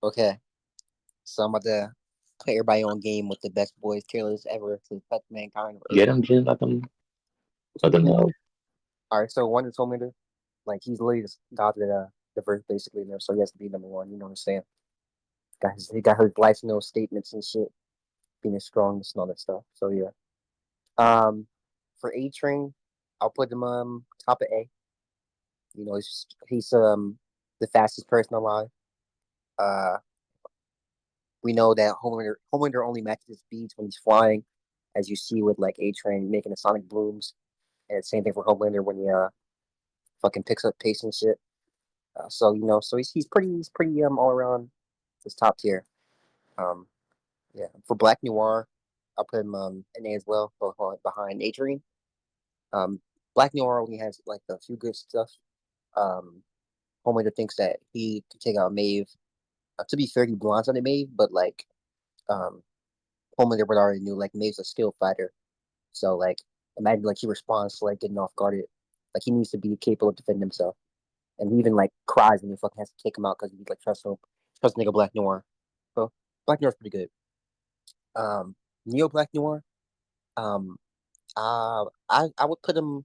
Okay, so I'm about to put everybody on game with the best boys tier list ever to touch mankind on Earth. Get them, Jen. Let them know. All right, so one is Homelander. Like he's literally just god of the verse basically there, so he has to be number one. You know what I'm saying? He got his life note statements and shit, being the strongest and all that stuff. So yeah. Um, for A Train, I'll put him top of A. You know, he's the fastest person alive. Uh, we know that Homelander only matches his speeds when he's flying, as you see with like A Train making the sonic booms, and same thing for Homelander when he fucking picks up pace and shit. So you know, so he's pretty all around his top tier. Um, yeah. For Black Noir, I'll put him an A as well, behind Adrian. Um, Black Noir only has like a few good stuff. Um, Homelander thinks that he could take out Maeve. To be fair, he blinds on it, Maeve, but like um, Homelander would already knew like Maeve's a skilled fighter. So like imagine like he responds to like getting off guarded. Like he needs to be capable of defending himself. And he even like cries when he fucking has to take him out because he like trust nigga Black Noir. So Black Noir's pretty good. Neo Black Noir. Um, I would put him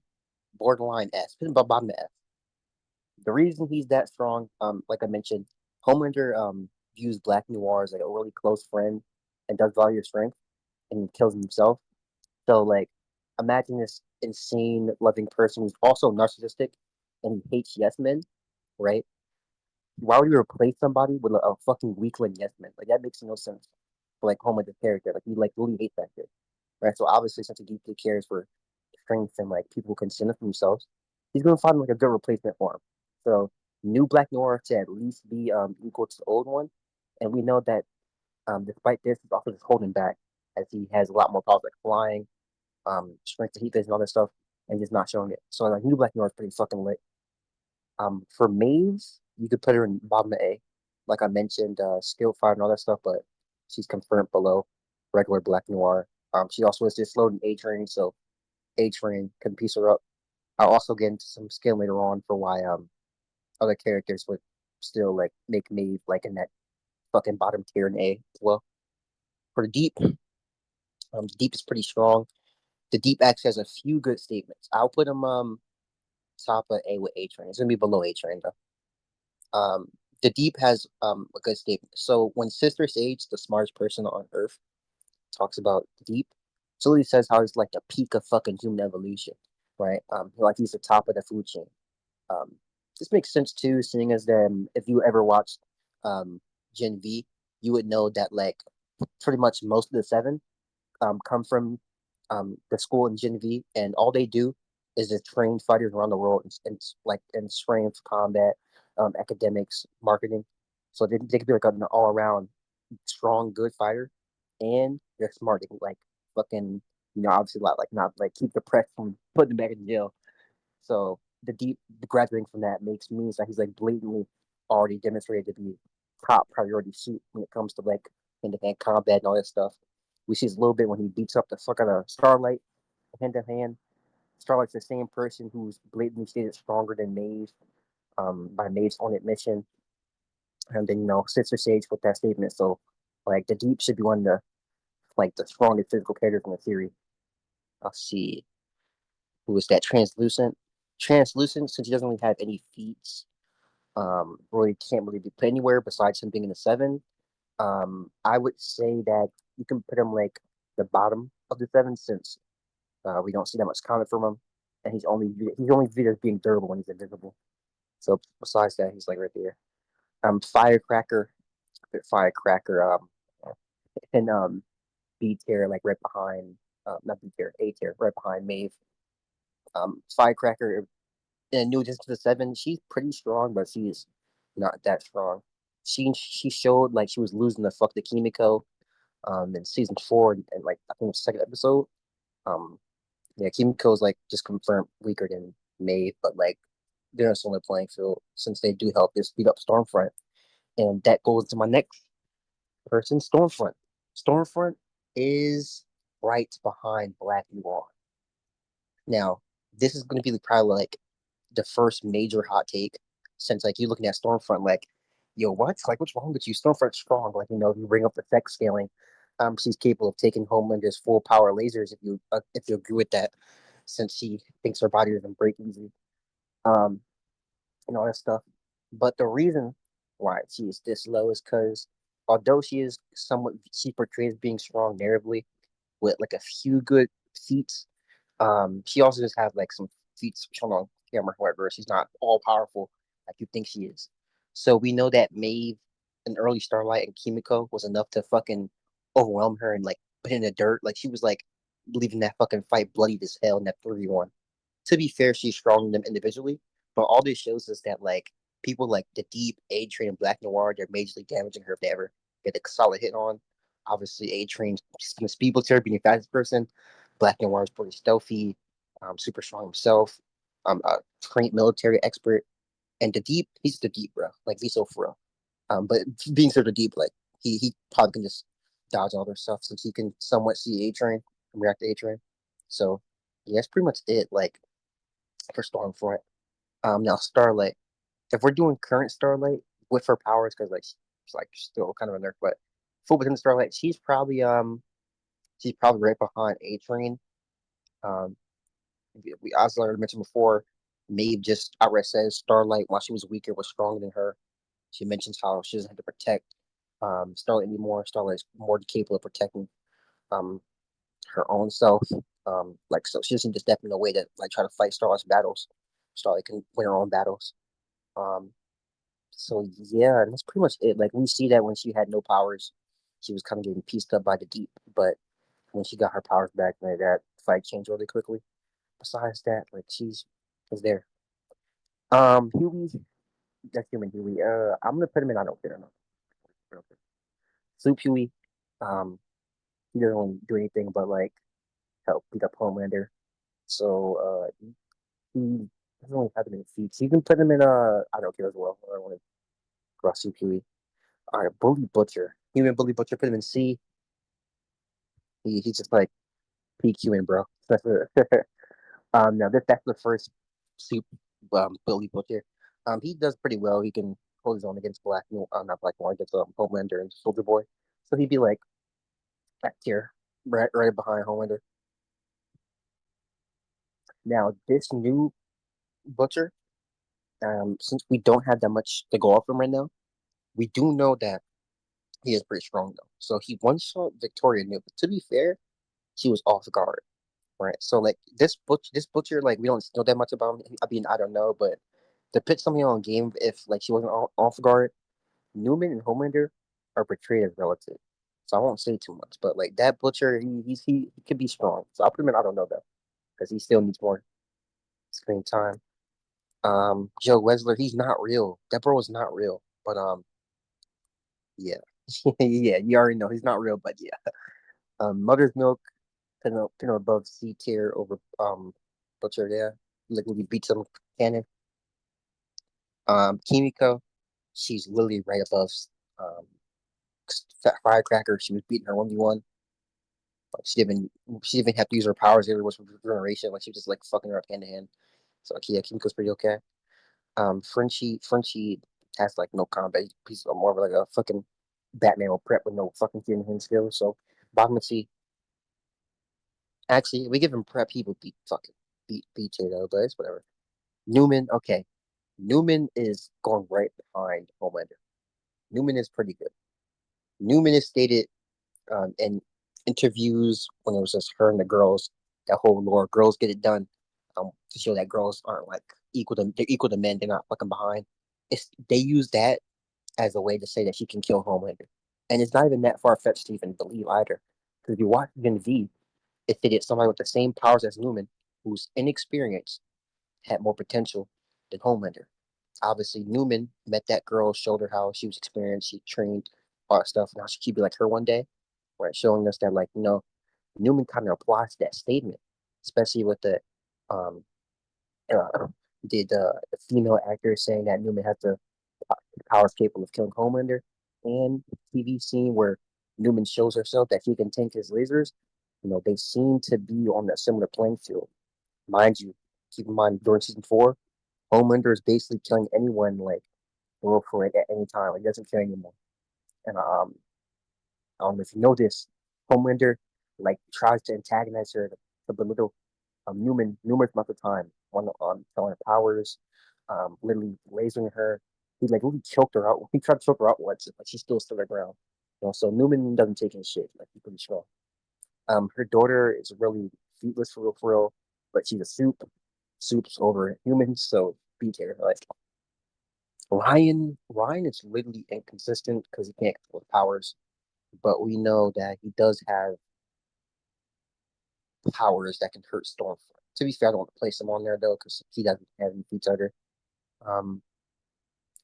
borderline S. Put him above bottom F. The reason he's that strong, like I mentioned, Homelander views Black Noir as like a really close friend and does value your strength and he kills himself. So like imagine this insane loving person who's also narcissistic and he hates yes men, right? Why would you replace somebody with a fucking weakling yes man? Like that makes no sense. For like Homelander's character, like he like really hates that shit, right? So obviously, since he deeply cares for strength and like people who can stand up for themselves, he's gonna find like a good replacement for him. So new Black Noir to at least be equal to the old one, and we know that despite this, he's also just holding back as he has a lot more powers like flying, strength to heat and all that stuff, and just not showing it. So like new Black Noir is pretty fucking lit. For Maves, you could put her in bottom of A. Like I mentioned, skill five and all that stuff, but she's confirmed below regular Black Noir. She also is just loading A train, so A train can piece her up. I'll also get into some skill later on for why other characters would still like make Maeve like in that fucking bottom tier in A as well. For the deep, the deep is pretty strong. The deep actually has a few good statements. I'll put him top of A with A train. It's gonna be below A train though. Um, the Deep has a good statement. So when Sister Sage, the smartest person on Earth, talks about the Deep, so he says how he's like the peak of fucking human evolution, right? Like he's the top of the food chain. Um, this makes sense too, seeing as if you ever watched Gen V, you would know that like pretty much most of the seven come from the school in Gen V, and all they do is just train fighters around the world and train for combat, academics, marketing. So they could be like an all around strong, good fighter, and they're smart. They can like fucking obviously like not like keep the press from putting them back in jail. So the graduating from that makes means that he's like blatantly already demonstrated to be top priority suit when it comes to like hand to hand combat and all that stuff. We see this a little bit when he beats up the fuck out of Starlight hand to hand. Starlight's the same person who's blatantly stated stronger than Maeve, by Maeve's own admission. And then Sister Sage with that statement. So like the Deep should be one of the strongest physical characters in the series. I'll see who is that translucent. Translucent, since he doesn't really have any feats, really can't really be put anywhere besides him being in the seven. I would say that you can put him like the bottom of the seven since we don't see that much comment from him, and he's only viewed as being durable when he's invisible. So besides that, he's like right there. Firecracker, Firecracker, and B tier like right behind, not B tier, A tier right behind Maeve. Firecracker in a new addition to the seven, she's pretty strong, but she's not that strong. She showed like she was losing the fuck to Kimiko in season four and like I think the second episode. Um yeah, Kimiko's like just confirmed weaker than Maeve, but like they're on the playing field since they do help this beat up Stormfront. And that goes to my next person, Stormfront. Stormfront is right behind Black Noir. Now, this is gonna be probably like the first major hot take since like you're looking at Stormfront, like yo, what? Like, what's wrong with you? Stormfront's strong. Like, you bring up the tech scaling. She's capable of taking Homelander's full power lasers if you agree with that, since she thinks her body doesn't break easy. Um, and all that stuff. But the reason why she is this low is because although she portrays being strong narratively with like a few good feats. She also just has like some feats shown on camera. However, she's not all powerful like you think she is. So we know that Maeve in early Starlight and Kimiko was enough to fucking overwhelm her and like put her in the dirt. Like she was like leaving that fucking fight bloody as hell in that 3v1. To be fair, she's stronger than them individually, but all this shows us that like people like the Deep, A Train, and Black Noir, they're majorly damaging her if they ever get a solid hit on. Obviously, A Train's gonna speed with her, being the fastest person. Black Noir is pretty stealthy, super strong himself, a trained military expert. And the Deep, he's the Deep, bro. Like Viso for real. But being sort of deep, like he probably can just dodge all their stuff since he can somewhat see A Train and react to A Train. So yeah, that's pretty much it. Like for Stormfront. Now Starlight. If we're doing current Starlight with her powers, because like she's like still kind of a nerd, but full within Starlight, she's probably right behind A Train. Um, as I already mentioned before, Maeve just outright says Starlight, while she was weaker, was stronger than her. She mentions how she doesn't have to protect Starlight anymore. Starlight's more capable of protecting um, her own self. Like so, she doesn't need to step in a way to like try to fight Starlight's battles. Starlight can win her own battles. Um, so yeah, and that's pretty much it. Like we see that when she had no powers, she was kind of getting pieced up by the Deep, but when she got her powers back, like that fight changed really quickly. Besides that, like she's was there. Huey, that's human Huey. I'm gonna put him in. I don't care. No. Soup Huey. Um, he doesn't really do anything but like help beat up Homelander. So he doesn't really have any feats. You can put him in. I don't care as well. I don't want to cross Soup Huey. All right, Bully Butcher. Human Bully Butcher. Put him in C. He's just like PQing, bro. Now that's the first soup Bully Butcher. He does pretty well. He can hold his own against not Black Noir, against Homelander and Soldier Boy. So he'd be like back tier, right behind Homelander. Now this new Butcher, since we don't have that much to go off him right now, we do know that he is pretty strong though. So he once saw Victoria New, but to be fair, she was off guard. Right. So like this butcher, like we don't know that much about him. I mean, I don't know, but to put something on game, if like she wasn't off guard, Newman and Homelander are portrayed as relative. So I won't say too much, but like that butcher, he could be strong. So I'll put him in. I don't know though, because he still needs more screen time. Joe Wesler, he's not real. That bro is not real. But yeah, yeah, you already know he's not real. But yeah, Mother's Milk, above C tier over butcher. Yeah, like when he beats him cannon. Kimiko, she's literally right above um, Firecracker. She was beating her 1v1. Like she didn't even have to use her powers every once generation. Like she was just like fucking her up hand to hand. So like, yeah, Kimiko's pretty okay. Frenchie has like no combat. He's more of like a fucking Batman or prep with no fucking hand skills. So Bagmati, actually, we give him prep, he would beat fucking beat Tato, but it's whatever. Newman, okay. Newman is going right behind Homelander. Newman is pretty good. Newman has stated in interviews when it was just her and the girls, that whole lore, girls get it done, to show that girls aren't like they're equal to men, they're not fucking behind. They use that as a way to say that she can kill Homelander, and it's not even that far fetched to even believe either. Because if you watch Gen V, it stated somebody with the same powers as Newman, who's inexperienced, had more potential than Homelander. Obviously, Newman met that girl, showed her how she was experienced, she trained, all that stuff. Now she could be like her one day, right? Showing us that, like, Newman kind of applies that statement, especially with um, uh, the female actor saying that Newman has the powers capable of killing Homelander, and TV scene where Newman shows herself that he can tank his lasers. They seem to be on a similar playing field. Mind you, keep in mind during season 4, Homelander is basically killing anyone like go for it at any time. Like, he doesn't care anymore. And I don't know if you know this, Homelander like tries to antagonize her to belittle Newman numerous amounts of time. One telling her powers, literally lasering her. He like really choked her out. He tried to choke her out once, but she still stood her ground. So Newman doesn't take any shit. Like, he's pretty strong. Her daughter is really feetless for real, but she's a soup. Soup's over humans, so beat her. Like, Ryan is literally inconsistent because he can't control his powers, but we know that he does have powers that can hurt Stormfront. To be fair, I don't want to place him on there though because he doesn't have any feats either. Um,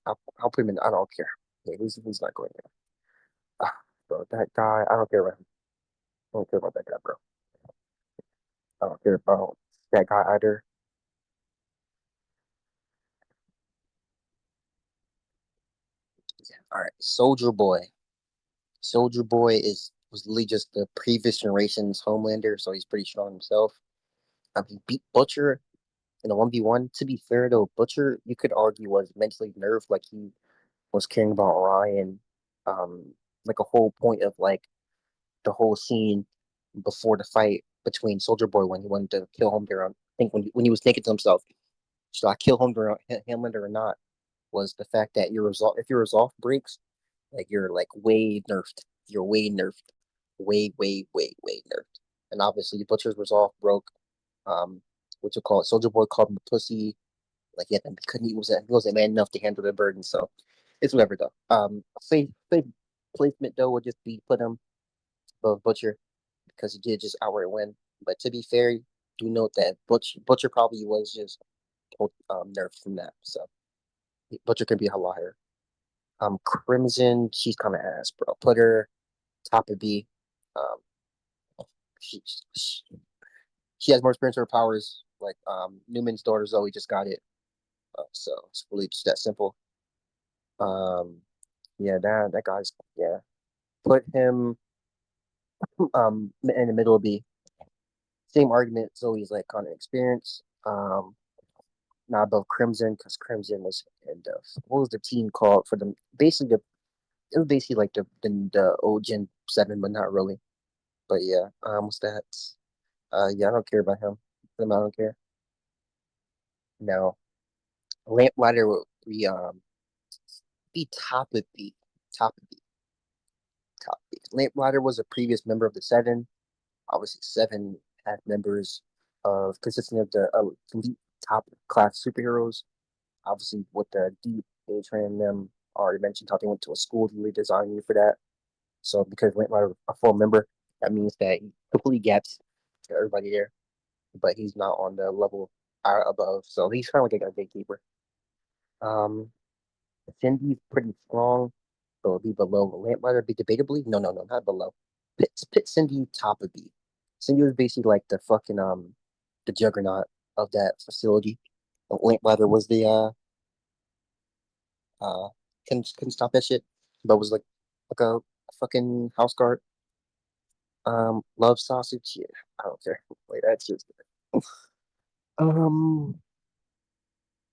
I'll put him in. I don't care. Yeah, he's not going there. Bro, that guy. I don't care about him. I don't care about that guy, bro. I don't care about that guy either. Yeah. All right, Soldier Boy. Soldier Boy is was literally just the previous generation's Homelander, so he's pretty strong himself. He beat Butcher in a 1v1. To be fair though, Butcher you could argue was mentally nerfed, like he was caring about Ryan. Like a whole point of like the whole scene before the fight between Soldier Boy when he wanted to kill Homelander. I think when he was thinking to himself, should I kill Homelander or not? Was the fact that if your resolve breaks, like you're like way nerfed. You're way nerfed. Way nerfed. And obviously Butcher's resolve broke. Um, what you call it? Soldier Boy called him a pussy. Like he wasn't man enough to handle the burden. So it's whatever though. Safe placement though would just be put him above Butcher because he did just outright win. But to be fair, do note that Butcher probably was just nerfed from that. So Butcher can be a lot higher. Crimson, she's kind of ass, bro. Put her top of B. Um, she, she she has more experience with her powers. Like Newman's daughter Zoe just got it, so it's really just that simple. Um, yeah, that guy's yeah. Put him in the middle of B. Same argument. Zoe's like kind of experience. Not above Crimson because Crimson was in the what was the team called for them? Basically, it was basically like the OGen 7, but not really. But yeah, what's that? Yeah, I don't care about him. I don't care. No, Lamplighter will be top of B, top of B, top of B. Lamplighter was a previous member of the Seven. Obviously, Seven had members of consisting of the elite top class superheroes. Obviously, with the deep Adrian them already mentioned how they went to a school to really design you for that. So because Lamplighter was a full member, that means that he completely gaps to everybody there, but he's not on the level above. So he's kind of like a gatekeeper. Um, Cindy's pretty strong, so it'll be below Lamplighter. Be debatably, no, not below. Pit Cindy top of B. Cindy was basically like the fucking the juggernaut of that facility. Lamplighter was the uh couldn't stop that shit, but was like a fucking house guard. Love sausage. Yeah, I don't care. Wait, that's just um.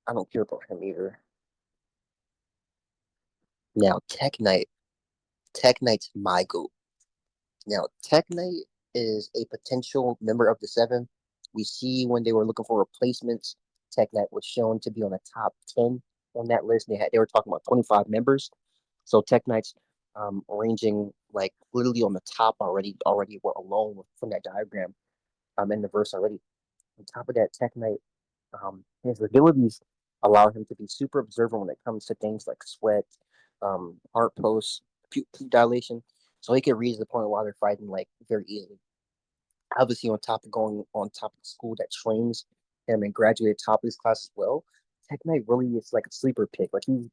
I don't care about him either. Now, Tech Knight. Tech Knight's my goat. Now, Tech Knight is a potential member of the Seven. We see when they were looking for replacements, Tech Knight was shown to be on the top 10 on that list. They were talking about 25 members. So Tech Knight's ranging like literally on the top already were alone from that diagram in the verse already. On top of that, Tech Knight, his abilities allow him to be super observant when it comes to things like sweat, heart pulse, pupil dilation. So he can read the point while they're fighting like very easily. Obviously, on top of going on top of the school that trains him and graduate top of his class as well, Tech Knight really is like a sleeper pick. Like he's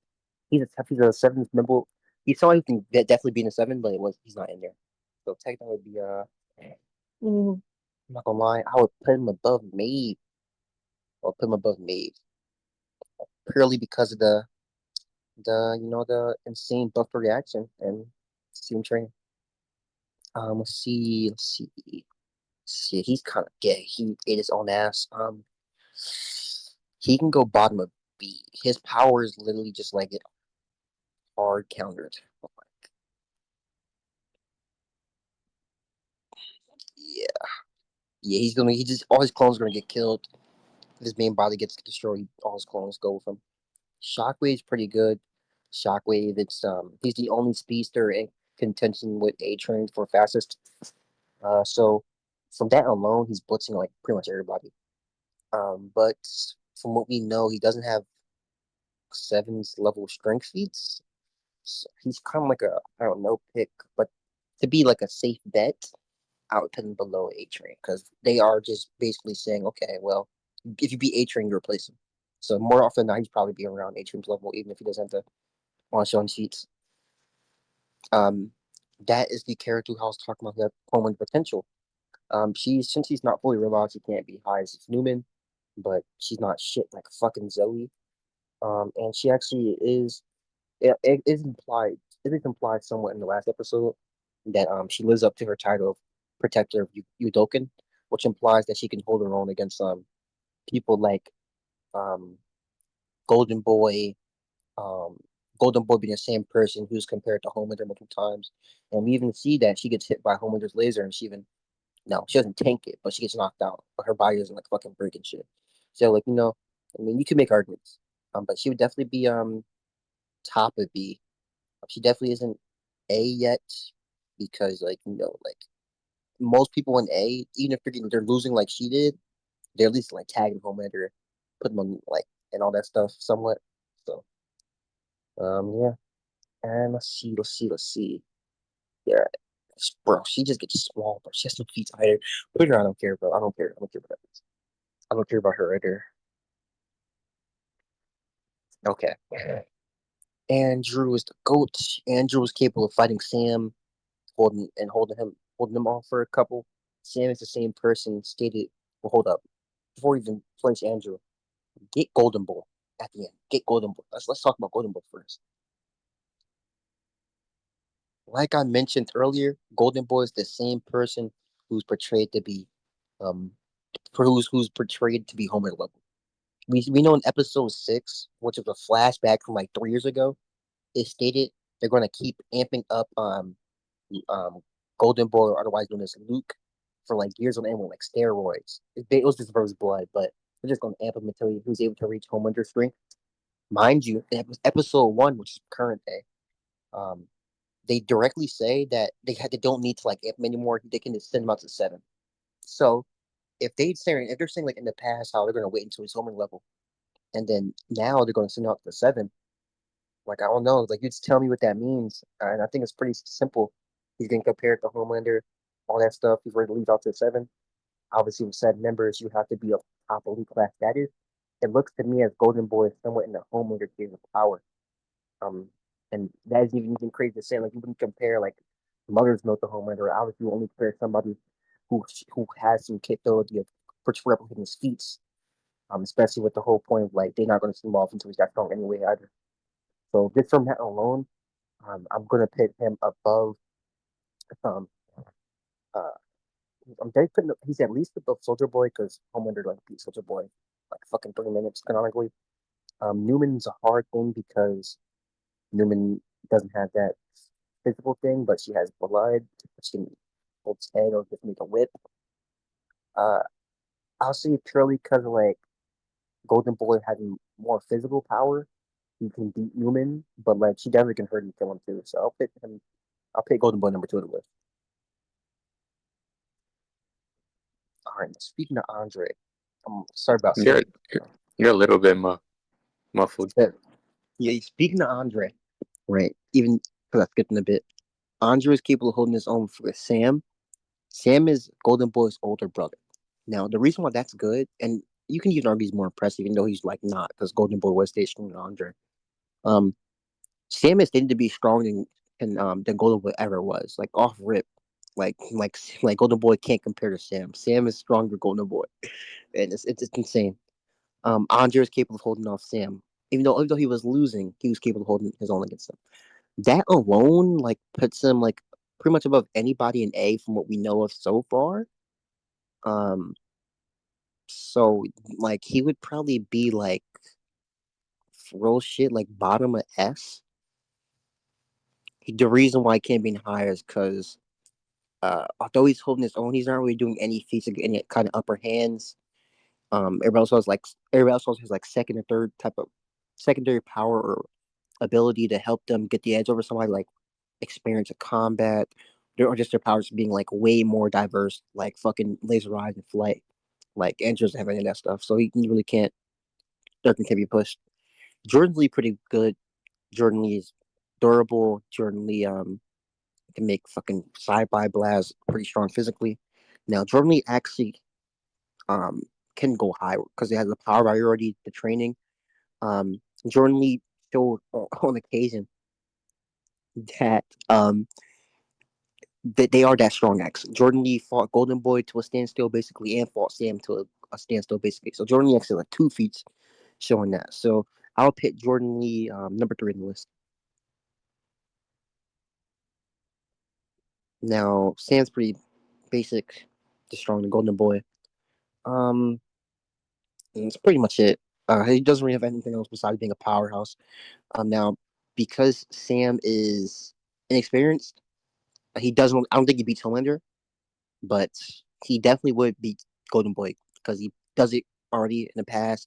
a seventh member. He saw he can definitely be in a seven, but he's not in there. So Tech Knight would be I'm not gonna lie, I would put him above Maeve. Or put him above Maeve purely because of the insane buffer reaction and team training. Let's see. He's kind of gay. He ate his own ass. He can go bottom of B. His power is literally just like it. hard countered. Yeah, yeah. He's gonna. He just all his clones are gonna get killed. If his main body gets destroyed, all his clones go with him. Shockwave's pretty good. Shockwave, he's the only speedster in contention with A Train for fastest. So from that alone, he's blitzing like pretty much everybody. But from what we know, he doesn't have Seven's level strength feats. So he's kind of like a I don't know pick, but to be like a safe bet, I would put him below A Train because they are just basically saying, okay, well, if you beat A Train, you replace him. So more often than not, he's probably be around A Train's level, even if he doesn't have to on showing sheets. Um, that is the character who I was talking about that Coleman potential. She's since she's not fully realized, she can't be high as Newman, but she's not shit like fucking Zoe. And she actually is. It is implied. It is implied somewhat in the last episode that she lives up to her title of protector of Udokan, which implies that she can hold her own against people like um Golden Boy, um Golden Boy being the same person who's compared to Homelander multiple times, and we even see that she gets hit by Homelander's laser, and she even no, she doesn't tank it, but she gets knocked out, but her body doesn't like fucking break and shit. So like I mean, you can make arguments, but she would definitely be top of B. She definitely isn't A yet because like most people in A, even if they're losing like she did, they're at least like tagging Homelander, putting them on like and all that stuff somewhat. So yeah, and let's see. Yeah, bro, she just gets small, bro. She has no feet either. Put her, I don't care, bro. I don't care. I don't care about that. I don't care about her either. Okay. Andrew is the goat. Andrew is capable of fighting Sam, holding him off for a couple. Sam is the same person stated. Well, hold up. Before we even place Andrew, get Golden Boy at the end. Get Golden Boy. Let's talk about Golden Boy first. Like I mentioned earlier, Golden Boy is the same person who's portrayed to be um who's portrayed to be Homer level. We know in episode 6, which is a flashback from like 3 years ago, it stated they're going to keep amping up um Golden Boy, or otherwise known as Luke, for like years on end with like steroids. It was just for his blood, but they're just going to amp him until he was able to reach Homelander's strength. Mind you, in episode 1, which is current day, um, they directly say that they don't need to like amp him anymore. They can just send him out to 7. So if they're saying like in the past how they're going to wait until he's Homeland level, and then now they're going to send him out to 7. Like I don't know. Like you just tell me what that means, and I think it's pretty simple. He's getting compared to Homelander, all that stuff. He's ready to leave out to 7. Obviously, with 7 members, you have to be up top elite class status. It looks to me as Golden Boy is somewhat in the Homelander tier of power. Um, and that is even crazy to say. Like you wouldn't compare like Mother's Milk to Homelander. Obviously, you only compare somebody who has some capability of replicating his feats. Especially with the whole point of like they're not going to see him off until he's got strong anyway either. So just from that alone, I'm gonna put him above. Um, uh, I'm dead putting. He's at least above Soldier Boy because Homelander like beat Soldier Boy like fucking 3 minutes canonically. Newman's a hard thing because Newman doesn't have that physical thing, but she has blood. She can hold his head or just make a whip. Uh, I'll say purely because of like Golden Boy having more physical power, he can beat Newman, but like she definitely can hurt and kill him too. So I'll pick him. I'll pick Golden Boy number 2 on the list. All right. Speaking of Andre, I'm sorry about You're skipping. you're a little bit muffled. But yeah, speaking of Andre, right? Even because I skipped in a bit, Andre is capable of holding his own for Sam. Sam is Golden Boy's older brother. Now, the reason why that's good, and you can even argue he's more impressive, even though he's like not, because Golden Boy was stay stronger than Andre. Um, Sam is stated to be stronger than Golden Boy ever was. Like off rip, like Golden Boy can't compare to Sam. Sam is stronger than Golden Boy, and it's insane. Andre is capable of holding off Sam. Even though he was losing, he was capable of holding his own against him. That alone like puts him like pretty much above anybody in A from what we know of so far. Um, so like he would probably be like real shit like bottom of S. The reason why he can't be higher is because although he's holding his own, he's not really doing any feats of any kind of upper hands. Everybody else has like second or third type of secondary power or ability to help them get the edge over somebody, like experience of combat, or just their powers being like way more diverse, like fucking laser eyes and flight. Like Andrew doesn't have any of that stuff, so he really can't. Durkin can be pushed. Jordan Lee pretty good. Jordan Lee is durable. Jordan Lee can make fucking sci-fi blasts pretty strong physically. Now Jordan Lee actually um can go high because he has the power priority, the training. Um, Jordan Lee showed on occasion that that they are that strong. Actually, Jordan Lee fought Golden Boy to a standstill basically, and fought Sam to a standstill basically. So Jordan Lee actually like two feats showing that. So I'll pick Jordan Lee number 3 in the list. Now Sam's pretty basic, just strong. The Golden Boy. Um, and that's pretty much it. He doesn't really have anything else besides being a powerhouse. Now because Sam is inexperienced, he doesn't. I don't think he beats Homelander, but he definitely would beat Golden Boy because he does it already in the past.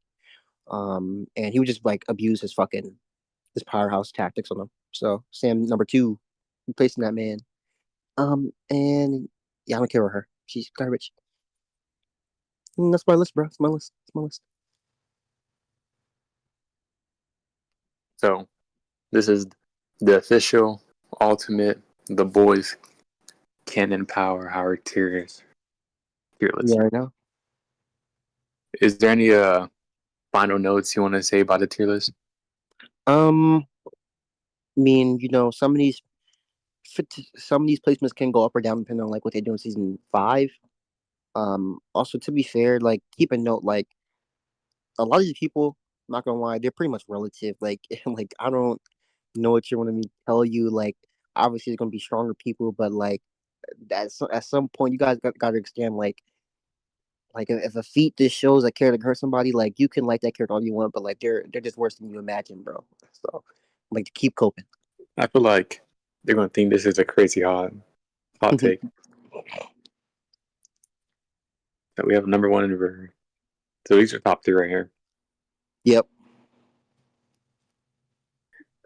And he would just like abuse his powerhouse tactics on him. So Sam number 2, replacing that man. And yeah, I don't care about her. She's garbage. That's my list, bro. That's my list. That's my list. So this is the official ultimate the boys canon power Howard tier Yeah, list. I know. Is there any final notes you want to say about the tier list? I mean, some of these placements can go up or down depending on like what they do in season 5. Also to be fair, like keep a note, like a lot of these people, I'm not gonna lie, they're pretty much relative. Like, like I don't know what you want me to tell you. Like, obviously, there's gonna be stronger people, but like, at some point, you guys got to understand. Like if a feat just shows a character hurt somebody, like you can like that character all you want, but like they're just worse than you imagine, bro. So, like, keep coping. I feel like they're gonna think this is a crazy hot take. That we have number one in the so these are top 3 right here. Yep.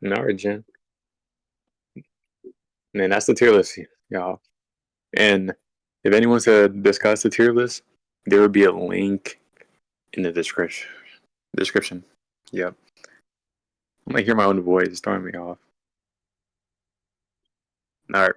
All right, Jen. And that's the tier list, y'all. And if anyone wants to discuss the tier list, there will be a link in the description. Yep. I'm gonna hear my own voice throwing me off. All right.